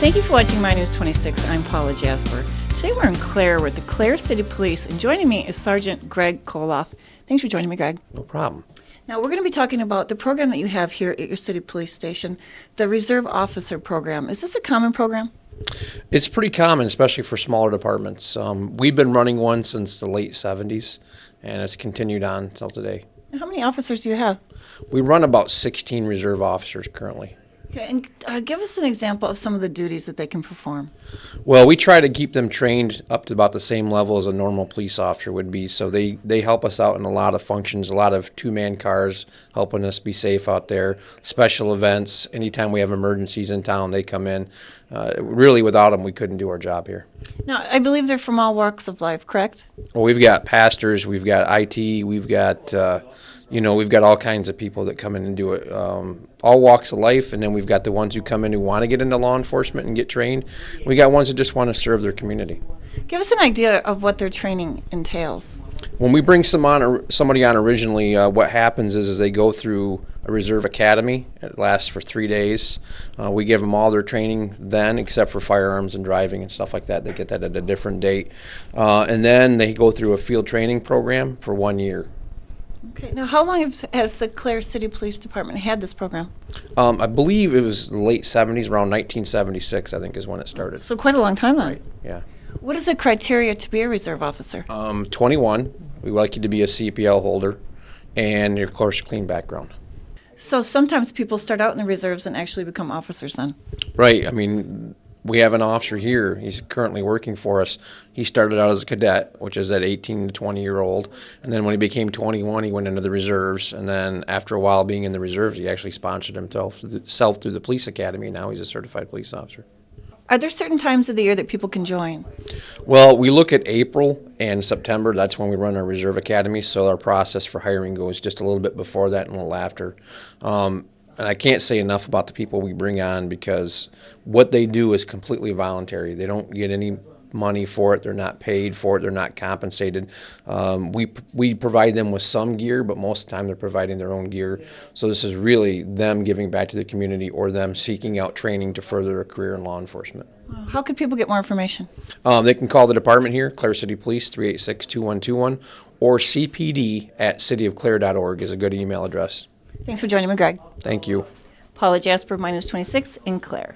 Thank you for watching My News 26. I'm Paula Jasper. Today we're in Clare with the Clare City Police, and joining me is Sergeant Greg Koloff. Thanks for joining me, Greg. No problem. Now we're going to be talking about the program that you have here at your city police station, the Reserve Officer Program. Is this a common program? It's pretty common, especially for smaller departments. We've been running one since the late 70s, and it's continued on until today. How many officers do you have? We run about 16 reserve officers currently. Okay, and give us an example of some of the duties that they can perform. Well, we try to keep them trained up to about the same level as a normal police officer would be, so they help us out in a lot of functions, a lot of two-man cars helping us be safe out there, special events. Anytime we have emergencies in town, they come in. Really, without them, we couldn't do our job here. Now, I believe they're from all walks of life, correct? Well, we've got pastors, we've got IT, we've got we've got all kinds of people that come in and do it, all walks of life, and then we've got the ones who come in who want to get into law enforcement and get trained. We got ones that just want to serve their community. Give us an idea of what their training entails. When we bring somebody on originally, what happens is they go through a reserve academy. It lasts for 3 days. We give them all their training then, except for firearms and driving and stuff like that. They get that at a different date. And then they go through a field training program for 1 year. Okay. Now, how long has the Clare City Police Department had this program? I believe it was the late 70s, around 1976, I think, is when it started. So quite a long time then. Right, yeah. What is the criteria to be a reserve officer? 21. We like you to be a CPL holder and, of course, clean background. So sometimes people start out in the reserves and actually become officers then? Right. I mean, we have an officer here. He's currently working for us. He started out as a cadet, which is that 18 to 20-year-old. And then when he became 21, he went into the reserves. And then after a while being in the reserves, he actually sponsored himself through the police academy. Now he's a certified police officer. Are there certain times of the year that people can join? Well, we look at April and September. That's when we run our reserve academy. So our process for hiring goes just a little bit before that and a little after. And I can't say enough about the people we bring on because what they do is completely voluntary. They don't get any money for it. They're not paid for it. They're not compensated. We provide them with some gear, but most of the time they're providing their own gear. So this is really them giving back to the community or them seeking out training to further a career in law enforcement. How could people get more information? They can call the department here, Clare City Police, 386-2121, or cpd@cityofclare.org is a good email address. Thanks for joining me, Greg. Thank you. Paula Jasper, My News 26 in Clare.